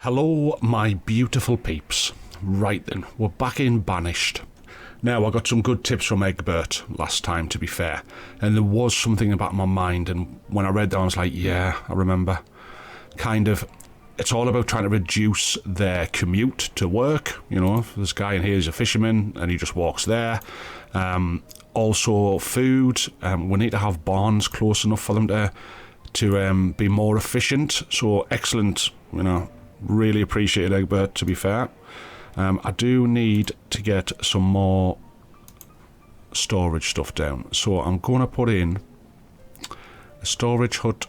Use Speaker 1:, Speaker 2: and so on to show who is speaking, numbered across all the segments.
Speaker 1: Hello, my beautiful peeps. Right then, we're back in Banished. Now, I got some good tips from Egbert last time, to be fair, and there was something about my mind, and when I read that, I was like, yeah, I remember. Kind of, it's all about trying to reduce their commute to work. You know, if this guy in here is a fisherman, and he just walks there. Also, food. We need to have barns close enough for them to be more efficient. So, excellent, you know. Really appreciate it, Egbert, to be fair. I do need to get some more storage stuff down. So I'm going to put in a storage hut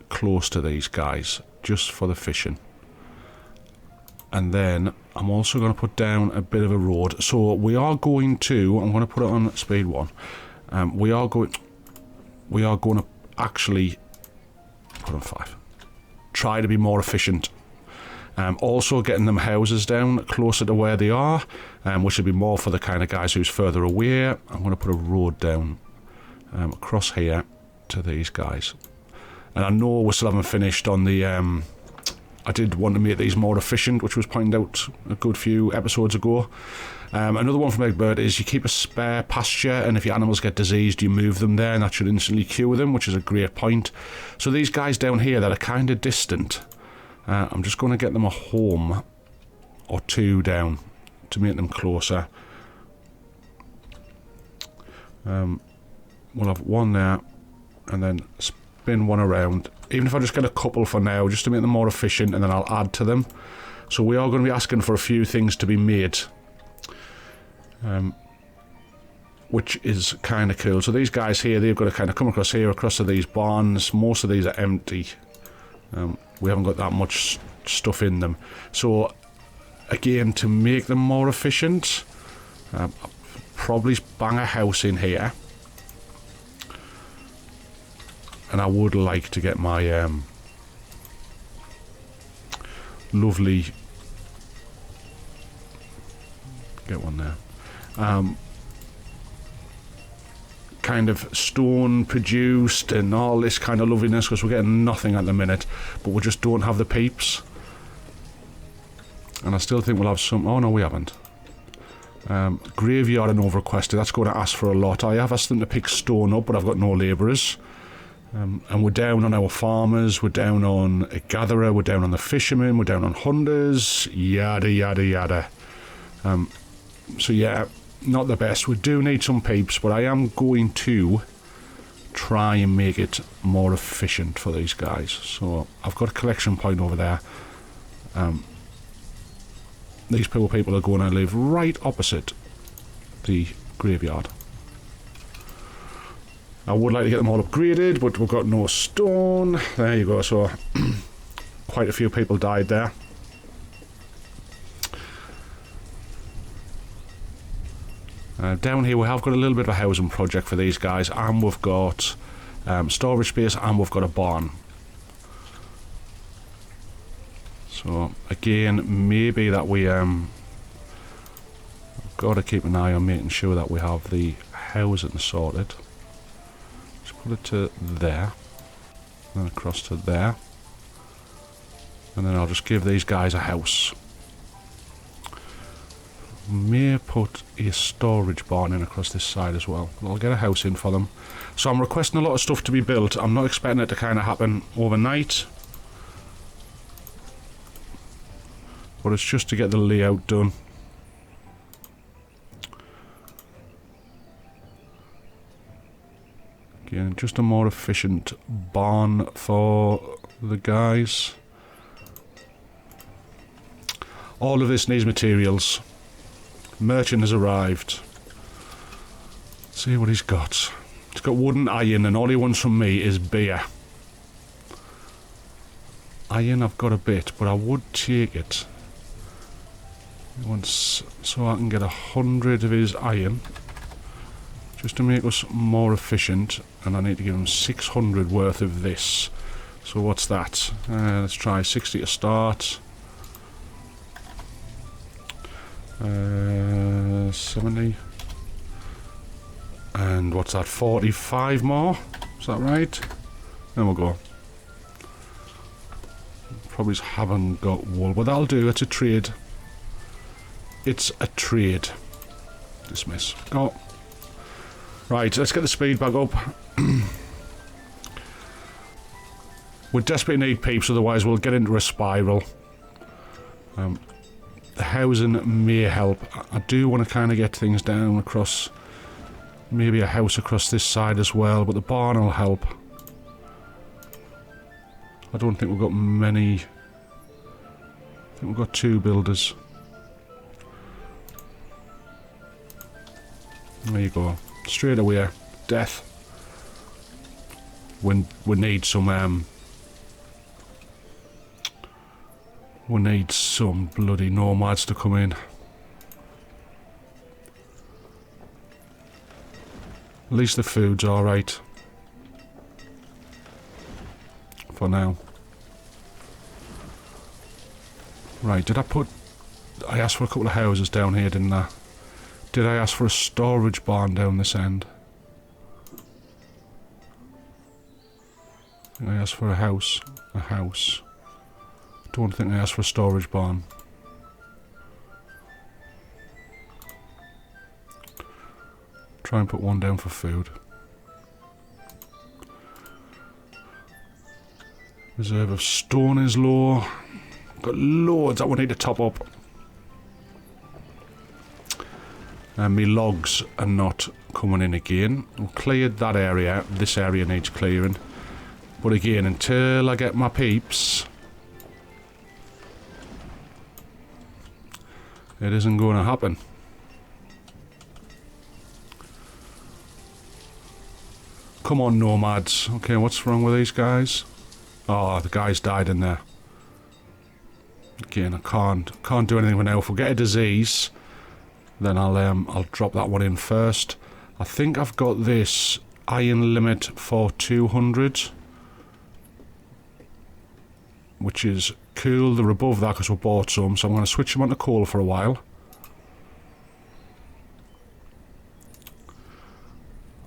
Speaker 1: close to these guys, just for the fishing. And then I'm also going to put down a bit of a road. So we are going to, I'm going to put it on speed 1. We are going to actually put on 5. Try to be more efficient. Also getting them houses down closer to where they are, which would be more for the kind of guys who's further away. I'm going to put a road down across here to these guys. And I know we still haven't finished on the... I did want to make these more efficient, which was pointed out a good few episodes ago. Another one from Egbert is you keep a spare pasture, and if your animals get diseased, you move them there, and that should instantly cure them, which is a great point. So these guys down here that are kind of distant... I'm just going to get them a home or 2 down to make them closer. We'll have 1 there and then spin 1 around. Even if I just get a couple for now, just to make them more efficient, and then I'll add to them. So we are going to be asking for a few things to be made. Which is kind of cool. So these guys here, they've got to kind of come across here, across to these barns. Most of these are empty. We haven't got that much stuff in them. So, again, to make them more efficient, I'll probably bang a house in here. And I would like to get my lovely... Get one there. Kind of stone produced and all this kind of loveliness, because we're getting nothing at the minute, but we just don't have the peeps. And I still think we'll have some... Oh no, we haven't. Graveyard and over-requested, that's going to ask for a lot. I have asked them to pick stone up, but I've got no labourers. And we're down on our farmers, we're down on a gatherer, we're down on the fishermen, we're down on hunters, yada yada yada. So yeah, not the best. We do need some peeps, but I am going to try and make it more efficient for these guys. So I've got a collection point over there. These poor people are going to live right opposite the graveyard. I would like to get them all upgraded, but we've got no stone. There you go. So quite a few people died there. Down here we have got a little bit of a housing project for these guys, and we've got storage space, and we've got a barn. So again, maybe that we we've got to keep an eye on making sure that we have the housing sorted. Just put it to there, then across to there, and then I'll just give these guys a house. May put a storage barn in across this side as well. I'll get a house in for them. So I'm requesting a lot of stuff to be built. I'm not expecting it to kind of happen overnight, but it's just to get the layout done. Again, just a more efficient barn for the guys. All of this needs materials. Merchant has arrived. Let's see what he's got. He's got wood and iron, and all he wants from me is beer. Iron I've got a bit, but I would take it. He wants, so I can get 100 of his iron, just to make us more efficient, and I need to give him 600 worth of this. So what's that? Let's try 60 to start. 70, and what's that, 45 more, is that right? Then we'll go Probably haven't got wool, but that'll do. It's a trade. It's a trade. Dismiss. Go. Right, let's get the speed back up. We desperately need peeps, otherwise we'll get into a spiral. The housing may help. I do want to kind of get things down across, maybe a house across this side as well, but the barn will help. I don't think we've got many. I think we've got 2 builders. There you go. Straight away. Death. We need some we need some bloody nomads to come in. At least the food's alright. For now. Right, did I asked for a couple of houses down here, didn't I? Did I ask for a storage barn down this end? I think I asked for a house. A house. Don't think I asked for a storage barn. Try and put one down for food. Reserve of stone is low. Got loads that we need to top up. And me logs are not coming in again. We've cleared that area. This area needs clearing. But again, until I get my peeps, it isn't going to happen. Come on, nomads. Okay, what's wrong with these guys? Oh, the guy's died in there. Again, I can't do anything for now. If we get a disease, then I'll drop that one in first. I think I've got this iron limit for 200, which is cool. They're above that because we bought some, so I'm going to switch them onto coal for a while.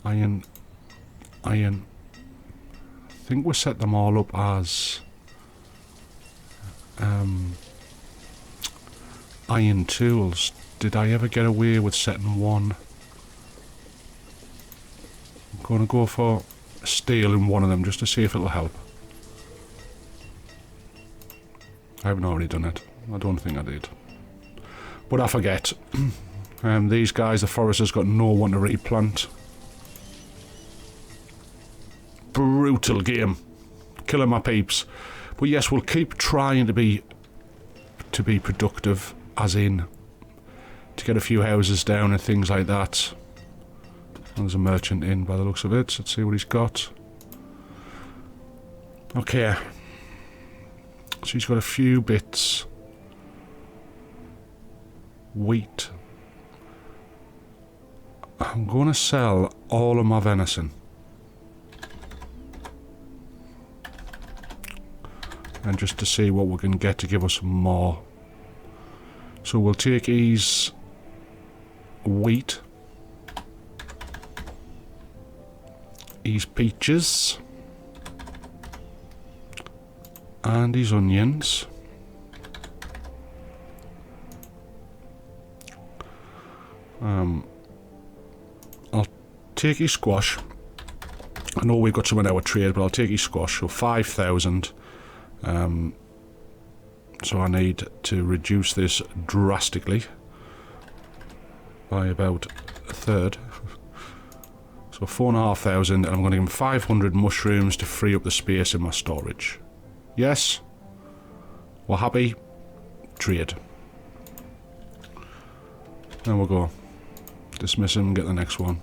Speaker 1: Iron. I think we set them all up as iron tools. Did I ever get away with setting one? I'm going to go for steel in one of them just to see if it'll help. I haven't already done it. I don't think I did. But I forget. These guys, the foresters, got no one to replant. Brutal game. Killing my peeps. But yes, we'll keep trying to be productive, as in to get a few houses down and things like that. There's a merchant in by the looks of it. Let's see what he's got. Okay. So he's got a few bits. Wheat. I'm going to sell all of my venison. And just to see what we can get to give us more. So we'll take his wheat. His peaches. And his onions. I'll take his squash. I know we've got some in our trade, but I'll take his squash. So 5,000. So I need to reduce this drastically by about a third. So 4,500, and I'm going to give him 500 mushrooms to free up the space in my storage. Yes? We're happy? Trade. There we go. Dismiss him and get the next one.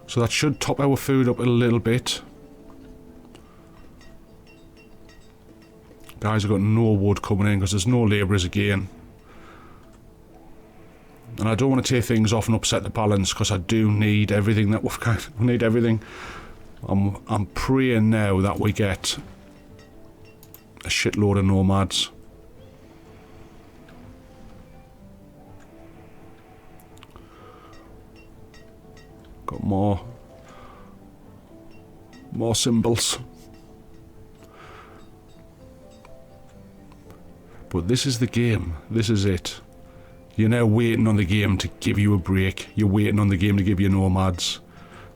Speaker 1: So that should top our food up a little bit. Guys have got no wood coming in because there's no labourers again. And I don't want to take things off and upset the balance because I do need everything that we've got. We need everything. I'm praying now that we get a shitload of nomads. Got more symbols. But this is the game. This is it. You're now waiting on the game to give you a break. You're waiting on the game to give you nomads.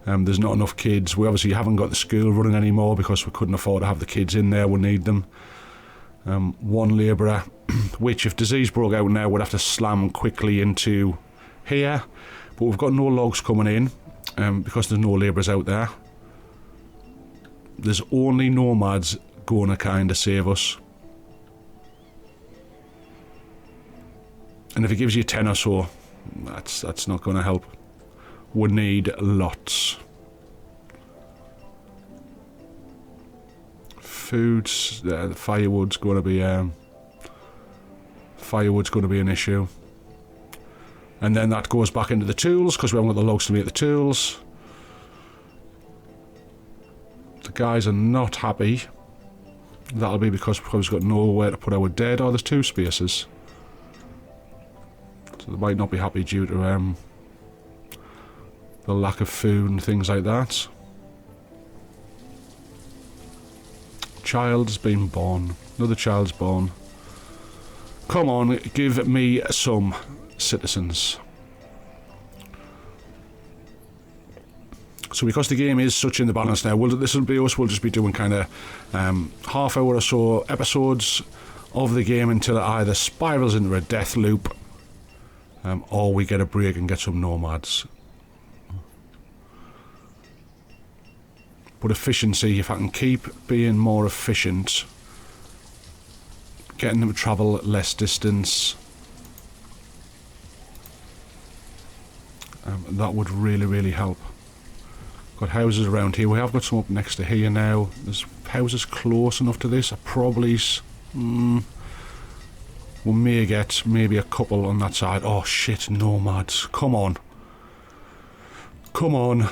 Speaker 1: There's not enough kids. We obviously haven't got the school running anymore because we couldn't afford to have the kids in there. We need them. One labourer, which if disease broke out now, would have to slam quickly into here. But we've got no logs coming in because there's no labourers out there. There's only nomads going to kind of save us. And if it gives you 10 or so, that's not going to help. We need lots. Foods, the firewood's going to be an issue. And then that goes back into the tools because we haven't got the logs to make the tools. The guys are not happy. That'll be because we've got nowhere to put our dead. Oh, there's 2 spaces. So they might not be happy due to the lack of food and things like that. Child's been born. Another child's born. Come on, give me some citizens. So because the game is such in the balance now, this will be us. We'll just be doing kind of half hour or so episodes of the game until it either spirals into a death loop or we get a break and get some nomads. But efficiency, if I can keep being more efficient, getting them to travel less distance, that would really, really help. Got houses around here. We have got some up next to here now. There's houses close enough to this. I probably... we may get maybe a couple on that side. Oh shit, nomads. Come on. Come on.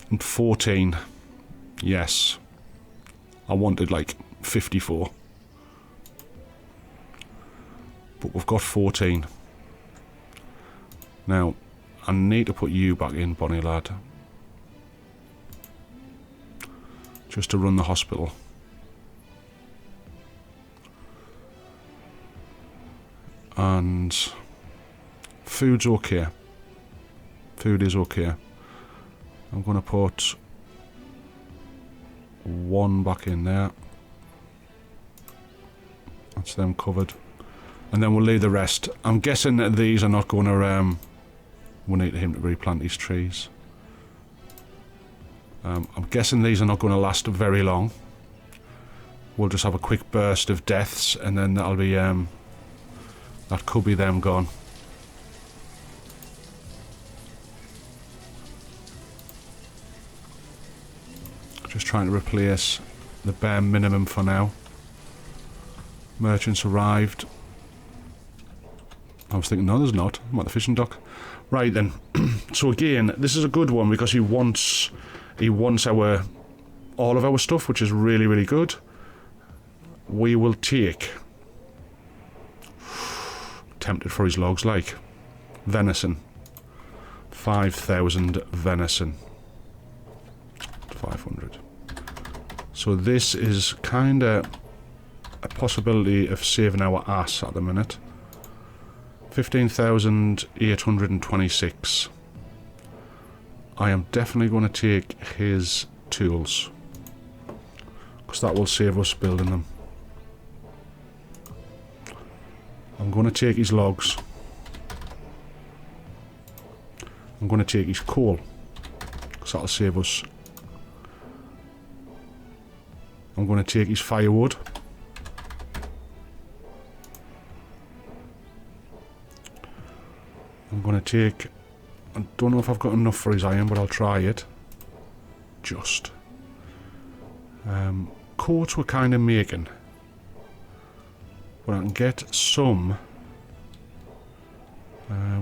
Speaker 1: And 14. Yes. I wanted like 54. But we've got 14. Now, I need to put you back in, Bonnie lad. Just to run the hospital. And food's okay. Food is okay. I'm going to put 1 back in there. That's them covered. And then we'll leave the rest. I'm guessing that these are not going to... we need him to replant these trees. I'm guessing these are not going to last very long. We'll just have a quick burst of deaths and then that'll be... that could be them gone. Just trying to replace the bare minimum for now. Merchants arrived. I was thinking, no, there's not. I'm at the fishing dock. Right then. So again, this is a good one because he wants all of our stuff, which is really, really good. We will take... tempted for his logs, like venison. 5,000 venison. 500. So this is kind of a possibility of saving our ass at the minute. 15,826. I am definitely going to take his tools because that will save us building them. I'm going to take his logs. I'm going to take his coal because that'll save us. I'm going to take his firewood. I'm going to take... I don't know if I've got enough for his iron, but I'll try it. Just. Coats we're kind of making. But I can get some...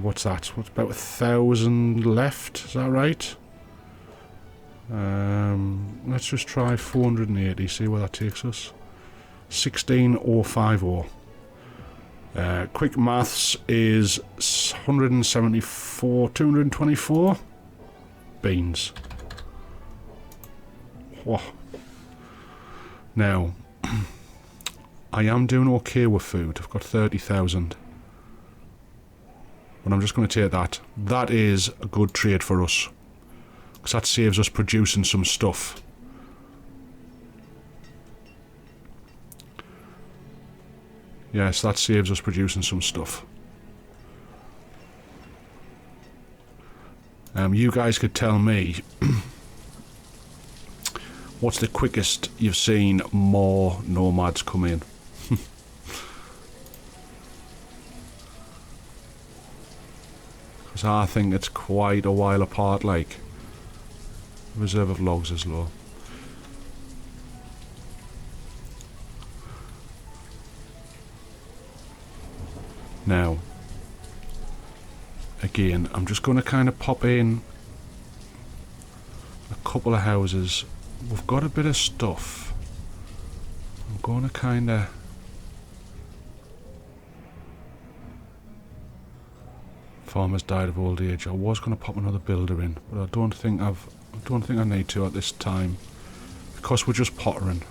Speaker 1: what's that? What's about 1,000 left? Is that right? Let's just try 480, see where that takes us. 16050. Quick maths is 174, 224 beans. Whoa. Now, I am doing okay with food. I've got 30,000. But I'm just going to take that. That is a good trade for us. Because that saves us producing some stuff. Yes, that saves us producing some stuff. You guys could tell me what's the quickest you've seen more nomads come in. Because I think it's quite a while apart, like. Reserve of logs is low. Now, again, I'm just going to kind of pop in a couple of houses. We've got a bit of stuff. I'm going to kind of... Farmer's died of old age. I was going to pop another builder in, but I don't think I need to at this time, because we're just pottering.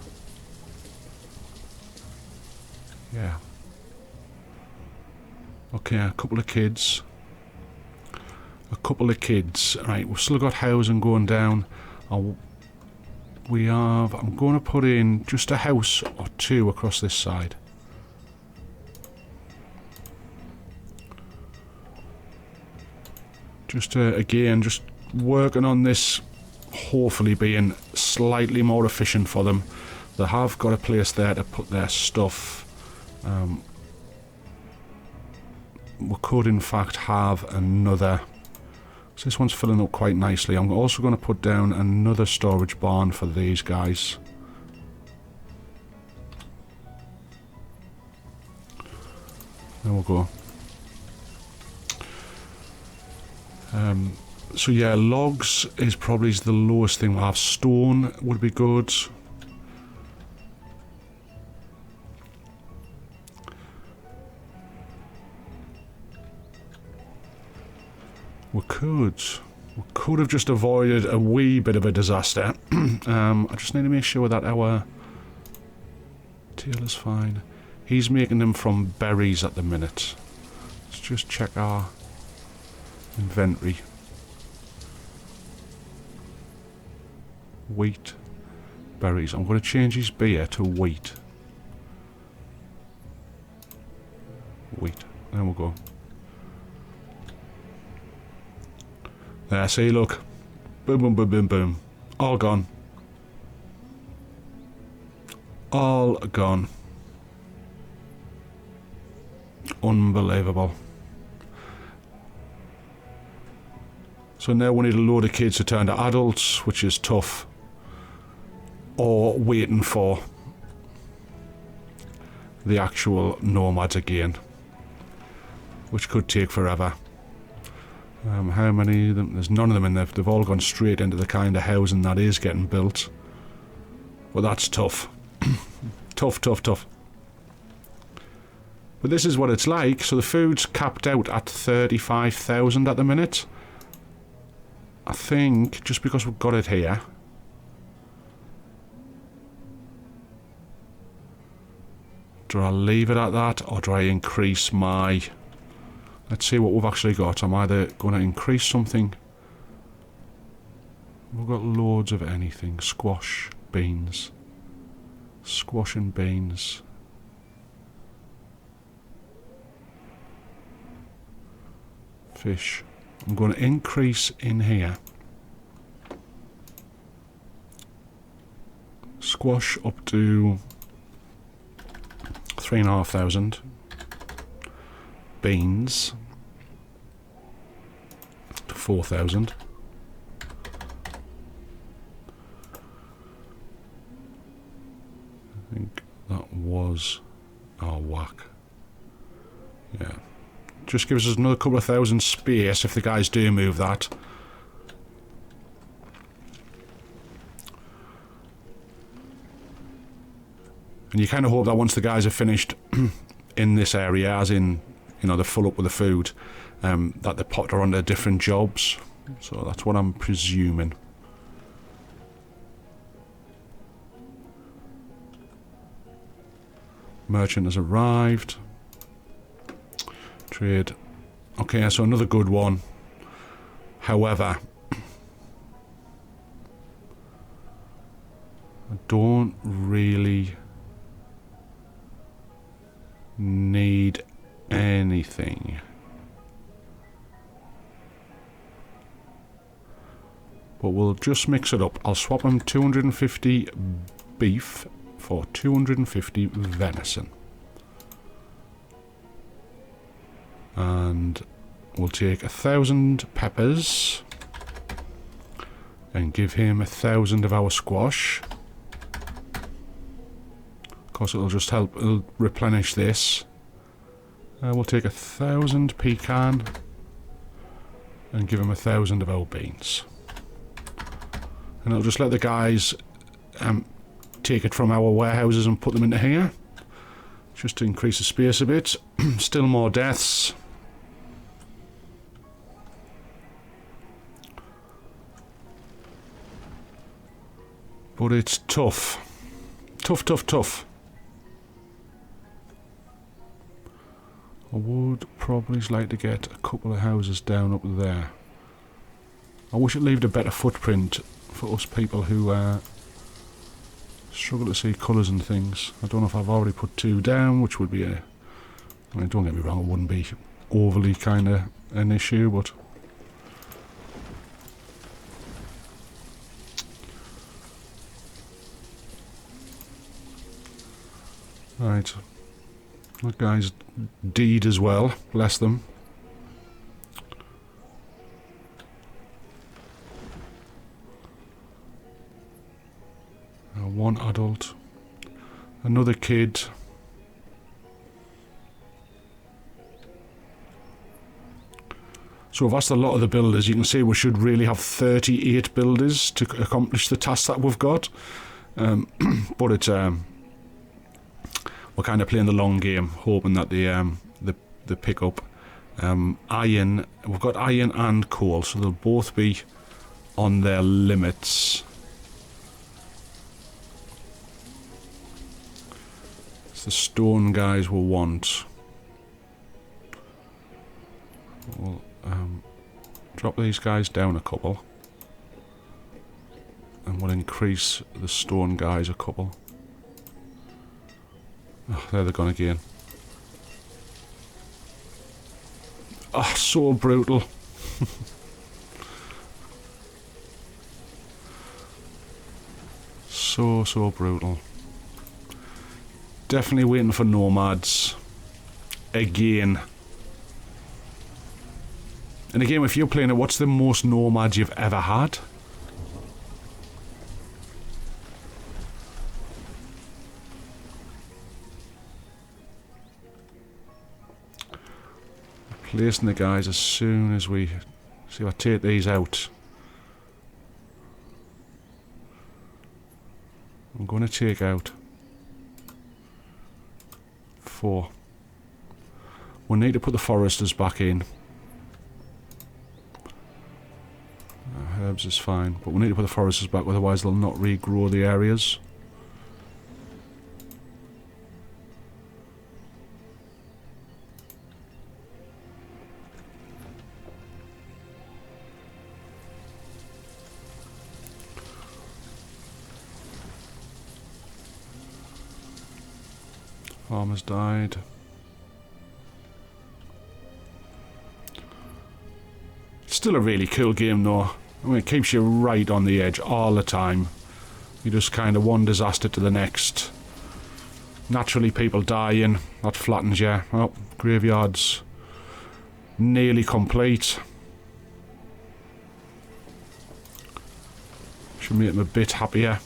Speaker 1: Yeah. Okay, a couple of kids. Right, we've still got housing going down. I'm going to put in just a house or two across this side. Just again, just working on this, hopefully being slightly more efficient for them. They have got a place there to put their stuff. We could in fact have another, so this one's filling up quite nicely. I'm also going to put down another storage barn for these guys. There we go. So yeah, logs is probably the lowest thing we'll have. Stone would be good. We could have just avoided a wee bit of a disaster. I just need to make sure that our tail is fine. He's making them from berries at the minute. Let's just check our inventory. Wheat, berries. I'm going to change his beer to wheat. Wheat. There we go. There, see, look. Boom, boom, boom, boom, boom. All gone. All gone. Unbelievable. So now we need a load of kids to turn to adults, which is tough. Or waiting for the actual nomads again, which could take forever. How many of them? There's none of them in there. They've all gone straight into the kind of housing that is getting built. Well, that's tough. Tough, tough, tough. But this is what it's like. So the food's capped out at 35,000 at the minute. I think just because we've got it here. Do I leave it at that, or do I increase my... Let's see what we've actually got. I'm either going to increase something. We've got loads of anything. Squash, beans. Squash and beans. Fish. I'm going to increase in here. Squash up to 3,500. Beans to 4,000. I think that was our whack. Yeah. Just gives us another couple of thousand space if the guys do move that. And you kind of hope that once the guys are finished in this area, as in, you know, they're full up with the food, that they potter onto different jobs. So that's what I'm presuming. Merchant has arrived. Trade. Okay, so another good one. However, I don't really need anything. But we'll just mix it up. I'll swap them 250 beef for 250 venison. And we'll take 1,000 peppers and give him 1,000 of our squash. Of course, it'll just help, it'll replenish this. We'll take 1,000 pecan and give him 1,000 of our beans. And it'll just let the guys take it from our warehouses and put them into here. Just to increase the space a bit. Still more deaths. But it's tough. Tough, tough, tough. I would probably like to get a couple of houses down up there. I wish it left a better footprint for us people who struggle to see colours and things. I don't know if I've already put 2 down, which would be a... I mean, don't get me wrong, it wouldn't be overly kind of an issue, but... Right. That guy's deed as well, bless them. One adult, another kid. So I've asked a lot of the builders. You can see we should really have 38 builders to accomplish the task that we've got. But it's we're kind of playing the long game, hoping that they pick up iron. We've got iron and coal, so they'll both be on their limits. The stone guys will want. We'll drop these guys down a couple, and we'll increase the stone guys a couple. Oh, there they're gone again. Oh, so brutal. So brutal. Definitely waiting for nomads. Again. And again, if you're playing it, what's the most nomads you've ever had? Placing the guys as soon as we... See if I take these out. I'm going to take out 4. We'll need to put the foresters back in. Herbs is fine, but we'll need to put the foresters back, otherwise they'll not regrow the areas. Farmer's died. Still a really cool game though. I mean, it keeps you right on the edge all the time. You just kind of one disaster to the next. Naturally people dying, that flattens you. Oh, graveyard's nearly complete. Should make them a bit happier.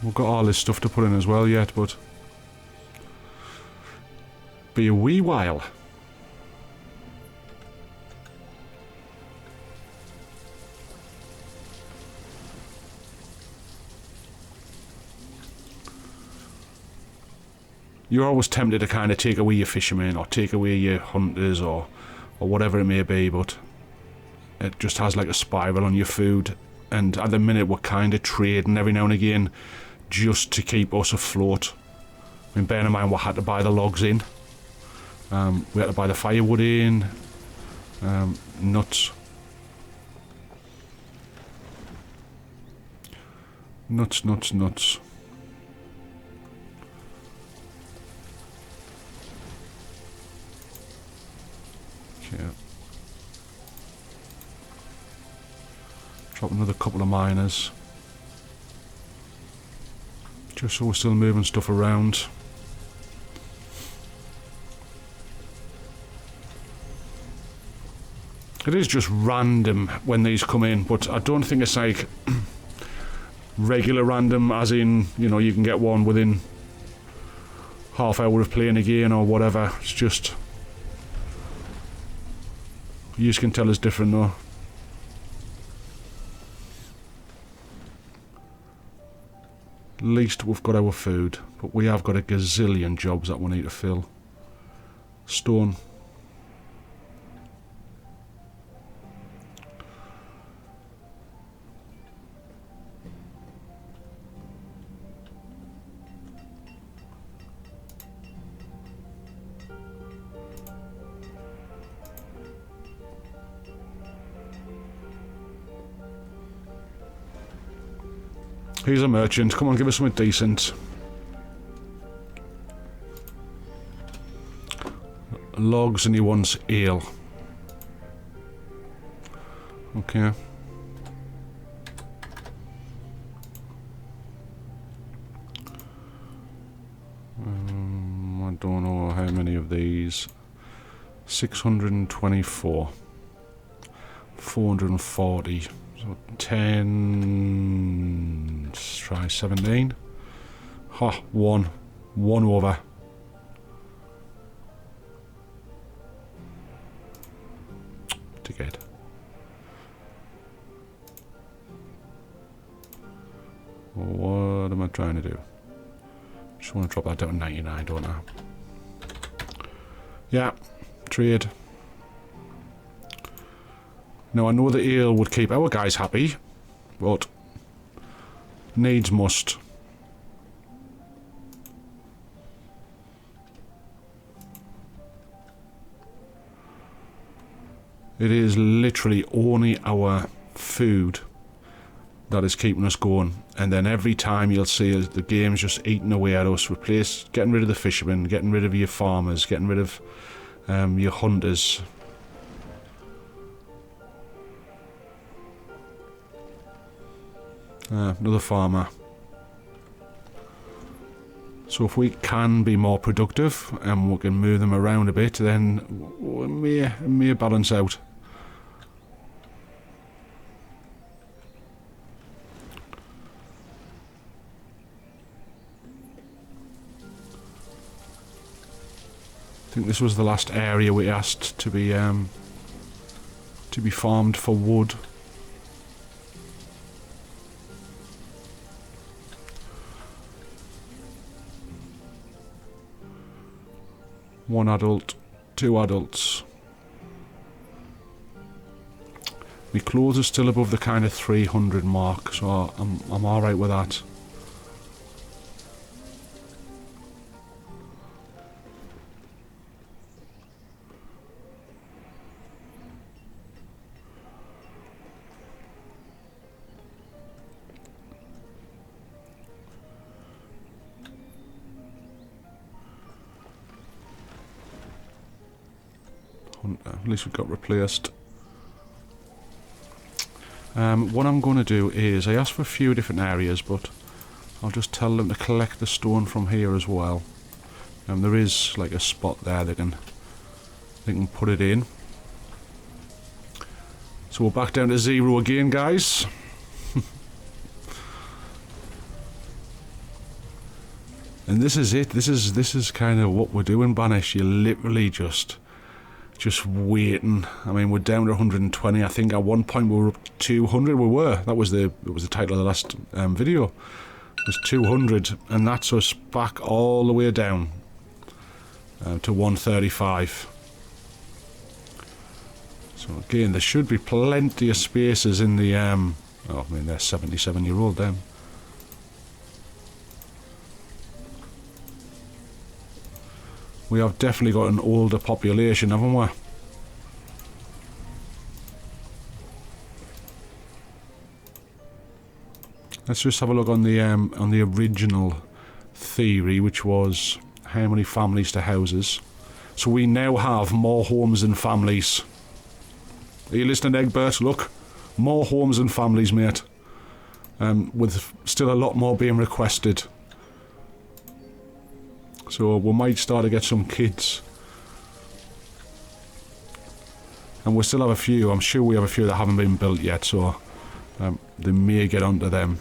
Speaker 1: We've got all this stuff to put in as well yet, but be a wee while. you're always tempted to kind of take away your fishermen or take away your hunters or whatever it may be, but it just has like a spiral on your food. And at the minute we're kind of trading every now and again just to keep us afloat. I mean, bearing in mind we had to buy the logs in, we had to buy the firewood in, nuts. Nuts. Okay. Drop another couple of miners. Just so we're still moving stuff around. It is just random when these come in, but I don't think it's like regular random, as in, you know, you can get one within half hour of playing again or whatever. It's just, you can tell it's different though. At least we've got our food, but we have got a gazillion jobs that we need to fill. Stone. He's a merchant. Come on, give us something decent. Logs, and he wants ale. Okay. I don't know how many of these. 624. 440. So 10... Let's try 17. Ha, one over. Ticket. What am I trying to do? Just want to drop that down to 99, don't I? Yeah, trade. Now I know the ale would keep our guys happy, but needs must. It is literally only our food that is keeping us going, and then every time you'll see the game's just eating away at us, getting rid of the fishermen, getting rid of your farmers, getting rid of your hunters. Another farmer. So if we can be more productive and we can move them around a bit, then it may balance out. I think this was the last area we asked to be farmed for wood. One adult, 2 adults. My clothes are still above the kind of 300 mark, so I'm alright with that. At least we got replaced. What I'm going to do is, I asked for a few different areas, but I'll just tell them to collect the stone from here as well. There is like a spot there they can put it in. So we're back down to 0 again, guys. And this is it. This is kind of what we're doing, Banished. You're literally just waiting. I mean, we're down to 120. I think at one point we were up to 200. We were. That was the title of the last video. It was 200, and that's us back all the way down. to 135. So again, there should be plenty of spaces in the oh, I mean, they're 77-year-old them. We have definitely got an older population, haven't we? Let's just have a look on the original theory, which was how many families to houses. So we now have more homes than families. Are you listening, Egbert? Look, more homes than families, mate. With still a lot more being requested. So we might start to get some kids. And we still have a few. I'm sure we have a few that haven't been built yet, so they may get onto them.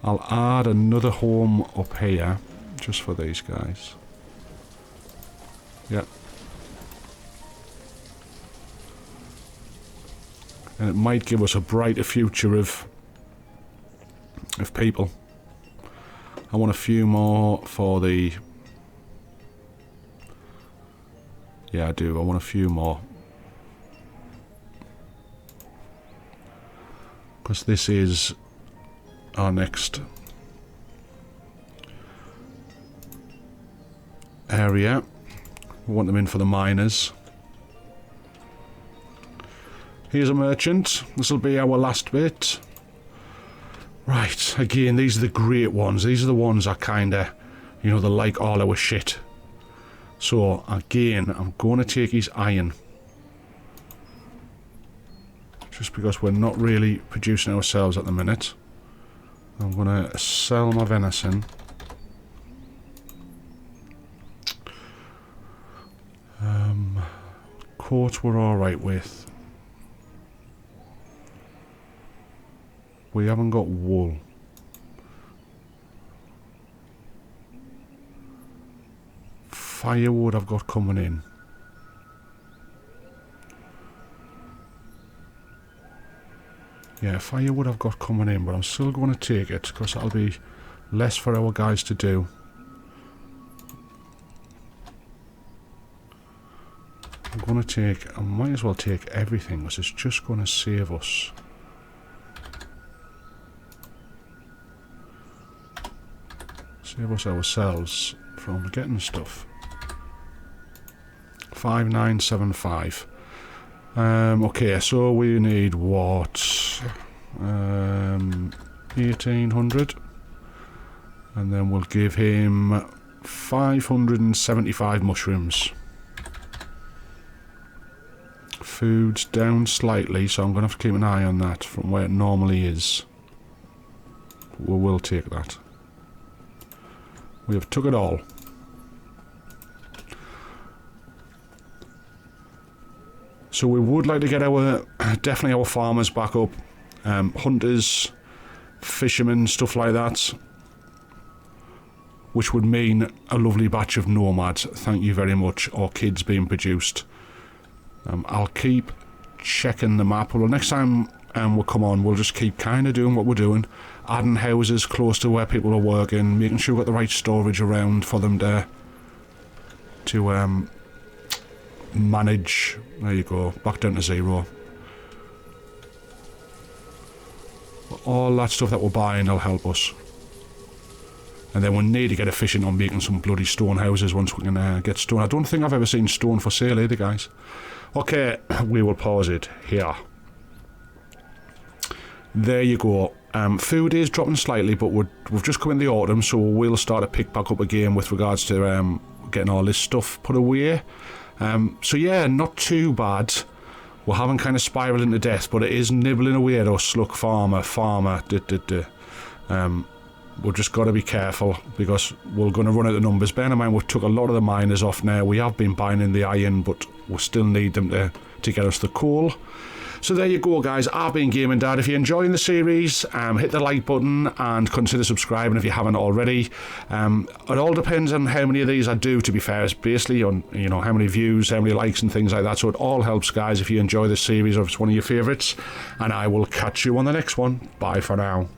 Speaker 1: I'll add another home up here, just for these guys. Yeah. And it might give us a brighter future of people. I want a few more for the... Yeah, I do. I want a few more. Because this is our next area. We want them in for the miners. Here's a merchant. This will be our last bit. Right, again, these are the great ones. These are the ones that kinda, you know, they like all our shit. So, again, I'm going to take his iron. Just because we're not really producing ourselves at the minute. I'm going to sell my venison. Coat we're alright with. We haven't got wool. Firewood I've got coming in. Yeah, firewood I've got coming in, but I'm still going to take it because that'll be less for our guys to do. I'm going to take, I might as well take everything because it's just going to save us. Save us ourselves from getting stuff. 5975. Okay, so we need what? 1800. And then we'll give him 575 mushrooms. Food's down slightly, so I'm going to have to keep an eye on that from where it normally is. We will take that. We have took it all. So we would like to get our, definitely our farmers back up. Hunters, fishermen, stuff like that. Which would mean a lovely batch of nomads. Thank you very much. Or kids being produced. I'll keep checking the map. Well, next time we'll come on, we'll just keep kind of doing what we're doing. Adding houses close to where people are working. Making sure we've got the right storage around for them to manage. There you go, back down to 0. All that stuff that we're buying will help us. And then we'll need to get efficient on making some bloody stone houses once we can get stone. I don't think I've ever seen stone for sale either, guys. Okay, we will pause it here. There you go. Food is dropping slightly, but we've just come in the autumn, so we'll start to pick back up again with regards to getting all this stuff put away. So yeah, not too bad. We haven't kind of spiraled into death, but it is nibbling away at us. Look, farmer. We've just got to be careful because we're going to run out of numbers. Bear in mind, we've took a lot of the miners off now. We have been buying in the iron, but we still need them to get us the coal. So there you go, guys. I've been Gaming Dad. If you're enjoying the series, hit the like button and consider subscribing if you haven't already. It all depends on how many of these I do, to be fair. It's basically on, you know, how many views, how many likes and things like that. So it all helps, guys, if you enjoy this series or if it's one of your favourites. And I will catch you on the next one. Bye for now.